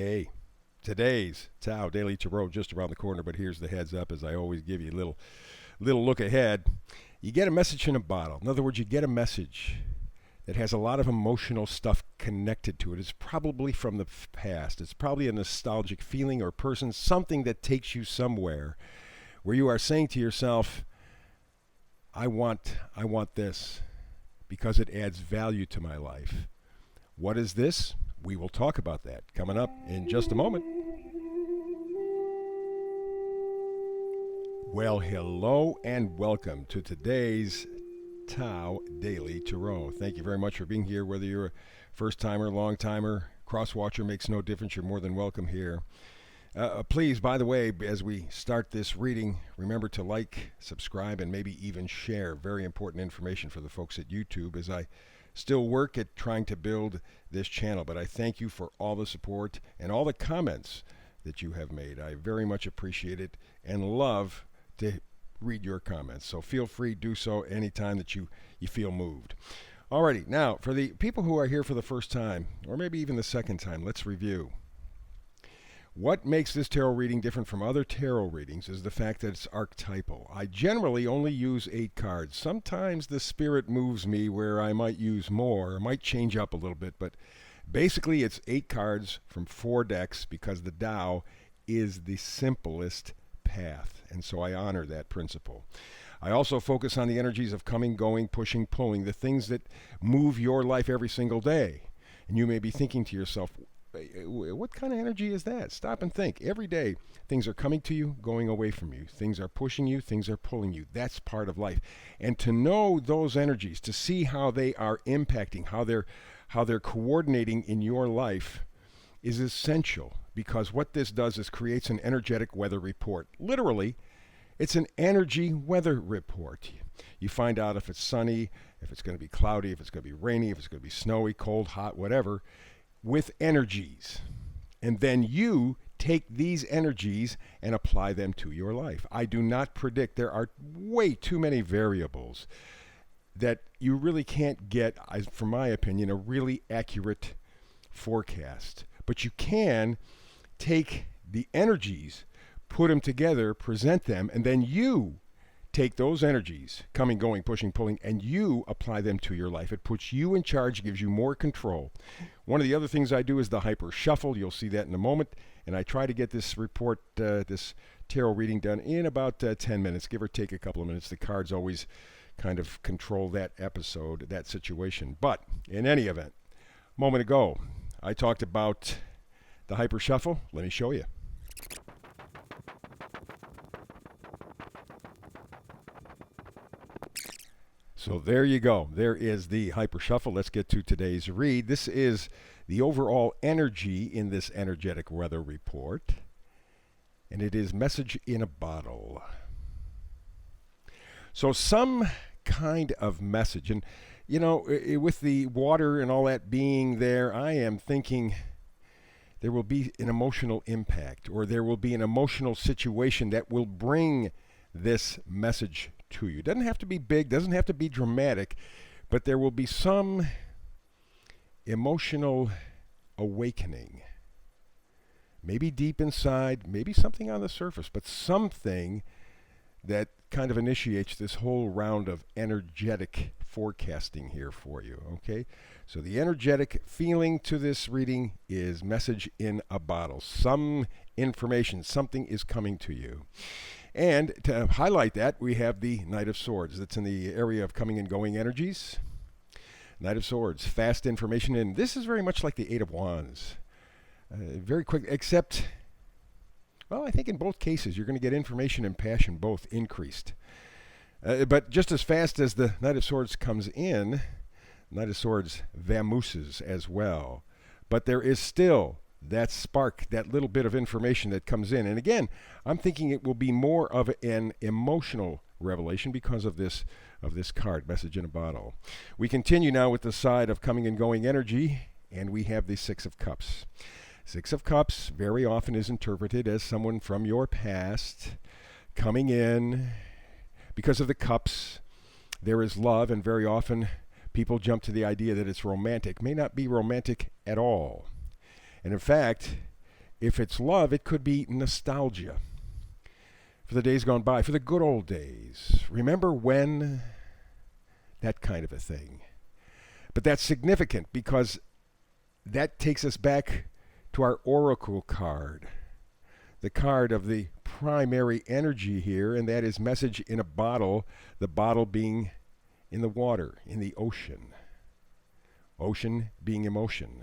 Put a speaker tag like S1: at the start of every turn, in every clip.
S1: Hey, today's Tao Daily Tarot just around the corner, but here's the heads up as I always give you a little look ahead. You get a message in a bottle. In other words, you get a message that has a lot of emotional stuff connected to it. It's probably from the past. It's probably a nostalgic feeling or person, something that takes you somewhere where you are saying to yourself, I want this because it adds value to my life. What is this? We will talk about that coming up in just a moment. Well, hello and welcome to today's Tao Daily Tarot. Thank you very much for being here. Whether you're a first timer, long timer, cross watcher, makes no difference. You're more than welcome here. Please, by the way, as we start this reading, remember to like, subscribe, and maybe even share. Very important information for the folks at YouTube as I still work at trying to build this channel. But I thank you for all the support and all the comments that you have made. I very much appreciate it and love to read your comments. So feel free to do so anytime that you feel moved. Alrighty, now for the people who are here for the first time, or maybe even the second time, let's review. What makes this tarot reading different from other tarot readings is the fact that it's archetypal. I generally only use 8 cards. Sometimes the spirit moves me where I might use more, or might change up a little bit, but basically it's 8 cards from 4 decks because the Tao is the simplest path, and so I honor that principle. I also focus on the energies of coming, going, pushing, pulling, the things that move your life every single day. And you may be thinking to yourself, what kind of energy is that? Stop and think. Every day, things are coming to you, going away from you. Things are pushing you, things are pulling you. That's part of life. And to know those energies, to see how they are impacting, how they're coordinating in your life is essential, because what this does is creates an energetic weather report. Literally, it's an energy weather report. You find out if it's sunny, if it's going to be cloudy, if it's going to be rainy, if it's going to be snowy, cold, hot, whatever, with energies. And then you take these energies and apply them to your life. I do not predict. There are way too many variables that you really can't get, from my opinion, a really accurate forecast. But you can take the energies, put them together, present them, and then you take those energies, coming, going, pushing, pulling, and you apply them to your life. It puts you in charge, gives you more control. One of the other things I do is the hyper shuffle. You'll see that in a moment. And I try to get this report, this tarot reading done in about 10 minutes, give or take a couple of minutes. The cards always kind of control that episode, that situation. But in any event, a moment ago, I talked about the hyper shuffle. Let me show you. So there you go. There is the hyper shuffle. Let's get to today's read. This is the overall energy in this energetic weather report, and it is message in a bottle. So some kind of message, and with the water and all that being there, I am thinking there will be an emotional impact, or there will be an emotional situation that will bring this message to you. Doesn't have to be big, doesn't have to be dramatic, but there will be some emotional awakening. Maybe deep inside, maybe something on the surface, but something that kind of initiates this whole round of energetic forecasting here for you, okay? So the energetic feeling to this reading is message in a bottle. Some information, something is coming to you. And to highlight that, we have the Knight of Swords. That's in the area of coming and going energies. Knight of Swords, fast information. And this is very much like the Eight of Wands. Very quick, except, well, I think in both cases, you're going to get information and passion both increased. But just as fast as the Knight of Swords comes in, Knight of Swords vamooses as well. But there is still that spark, that little bit of information that comes in. And again, I'm thinking it will be more of an emotional revelation because of this card, message in a bottle. We continue now with the side of coming and going energy, and we have the Six of Cups. Six of Cups very often is interpreted as someone from your past coming in. Because of the cups, there is love, and very often people jump to the idea that it's romantic. May not be romantic at all. And in fact, if it's love, it could be nostalgia for the days gone by, for the good old days. Remember when? That kind of a thing. But that's significant because that takes us back to our oracle card, the card of the primary energy here, and that is message in a bottle, the bottle being in the water, in the ocean. Ocean being emotion.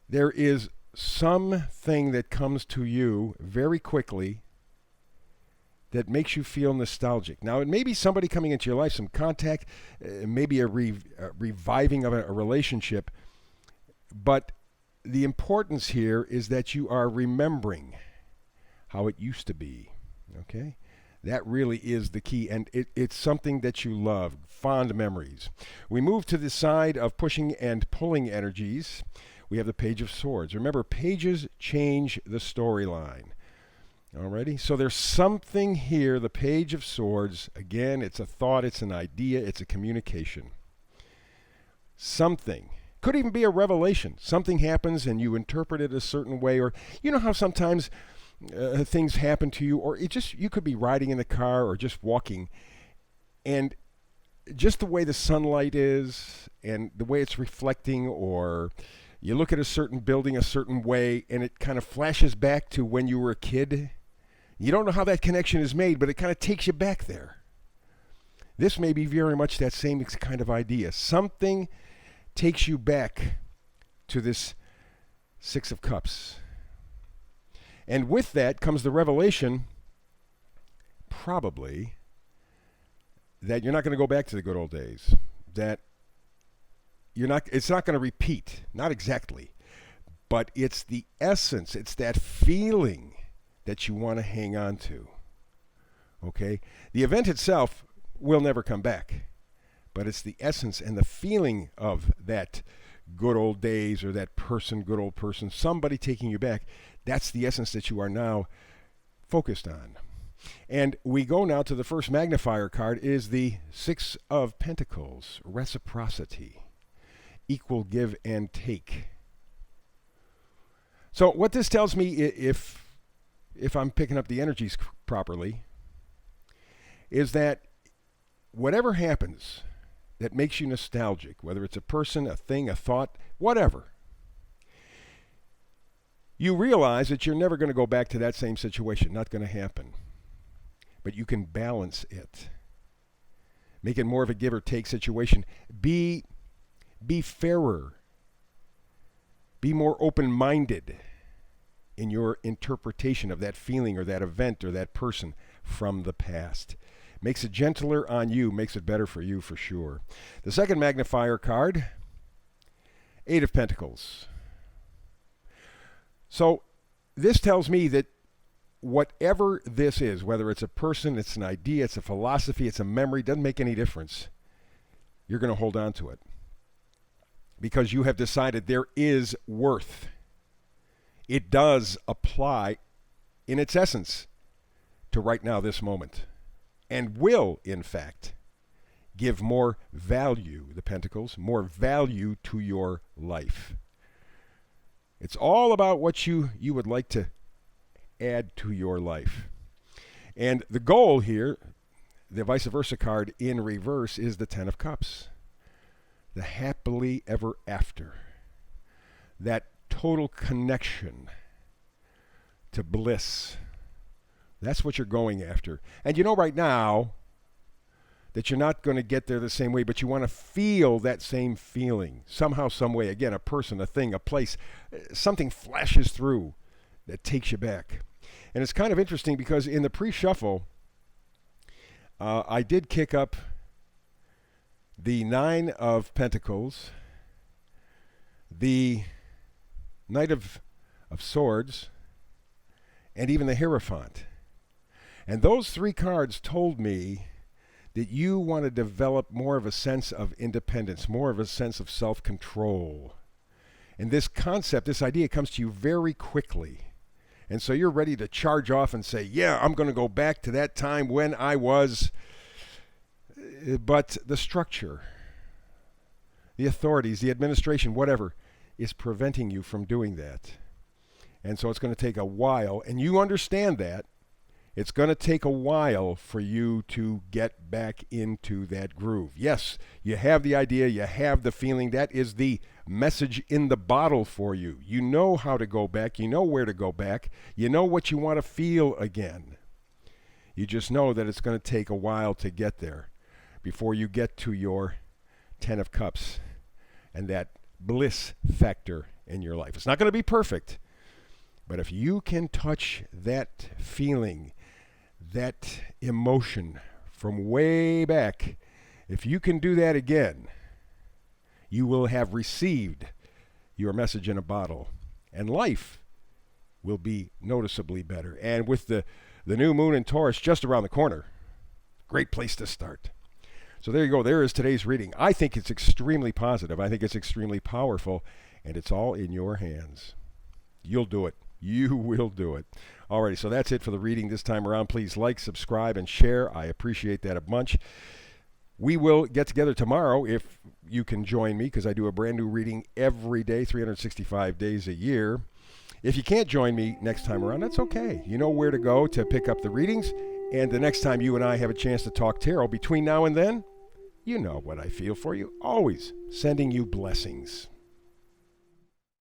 S1: There is something that comes to you very quickly that makes you feel nostalgic. Now, it may be somebody coming into your life, some contact, maybe a reviving of a relationship, but the importance here is that you are remembering how it used to be, okay? That really is the key, and it's something that you love, fond memories. We move to the side of pushing and pulling energies. We have the Page of Swords. Remember, pages change the storyline. Alrighty, so there's something here, the Page of Swords. Again, it's a thought, it's an idea, it's a communication. Something. Could even be a revelation. Something happens and you interpret it a certain way, or you know how sometimes things happen to you, or you could be riding in the car or just walking, and just the way the sunlight is and the way it's reflecting, or you look at a certain building a certain way and it kind of flashes back to when you were a kid. You don't know how that connection is made, but it kind of takes you back there. This may be very much that same kind of idea. Something takes you back to this Six of Cups. And with that comes the revelation, probably, that you're not going to go back to the good old days. That it's not going to repeat. Not exactly. But it's the essence. It's that feeling that you want to hang on to. Okay? The event itself will never come back. But it's the essence and the feeling of that good old days, or that person, good old person, somebody taking you back. That's the essence that you are now focused on. And we go now to the first magnifier card, is the Six of Pentacles, reciprocity, equal give and take. So what this tells me, if I'm picking up the energies properly, is that whatever happens that makes you nostalgic, whether it's a person, a thing, a thought, whatever, you realize that you're never going to go back to that same situation. Not going to happen. But you can balance it. Make it more of a give or take situation. Be fairer. Be more open-minded in your interpretation of that feeling or that event or that person from the past. Makes it gentler on you, makes it better for you for sure. The second magnifier card, Eight of Pentacles. So this tells me that whatever this is, whether it's a person, it's an idea, it's a philosophy, it's a memory, doesn't make any difference. You're going to hold on to it. Because you have decided there is worth. It does apply in its essence to right now, this moment. And will, in fact, give more value, the Pentacles, more value to your life. It's all about what you would like to add to your life. And the goal here, the vice versa card in reverse, is the Ten of Cups. The happily ever after. That total connection to bliss. That's what you're going after. And you know right now that you're not going to get there the same way, but you want to feel that same feeling. Somehow, some way. Again, a person, a thing, a place. Something flashes through that takes you back. And it's kind of interesting because in the pre-shuffle, I did kick up the Nine of Pentacles, the Knight of Swords, and even the Hierophant. And those three cards told me that you want to develop more of a sense of independence, more of a sense of self-control. And this concept, this idea comes to you very quickly. And so you're ready to charge off and say, yeah, I'm going to go back to that time when I was. But the structure, the authorities, the administration, whatever, is preventing you from doing that. And so it's going to take a while, and you understand that. It's going to take a while for you to get back into that groove. Yes, you have the idea, you have the feeling. That is the message in the bottle for you. You know how to go back. You know where to go back. You know what you want to feel again. You just know that it's going to take a while to get there before you get to your 10 of Cups and that bliss factor in your life. It's not going to be perfect, but if you can touch that feeling, that emotion from way back, if you can do that again, you will have received your message in a bottle, and life will be noticeably better. And with the new moon in Taurus just around the corner, great place to start. So there you go. There is today's reading. I think it's extremely positive. I think it's extremely powerful, and it's all in your hands. You'll do it. You will do it. Alrighty, so that's it for the reading this time around. Please like, subscribe, and share. I appreciate that a bunch. We will get together tomorrow if you can join me, because I do a brand new reading every day, 365 days a year. If you can't join me next time around, that's okay. You know where to go to pick up the readings. And the next time you and I have a chance to talk tarot, between now and then, you know what I feel for you. Always sending you blessings.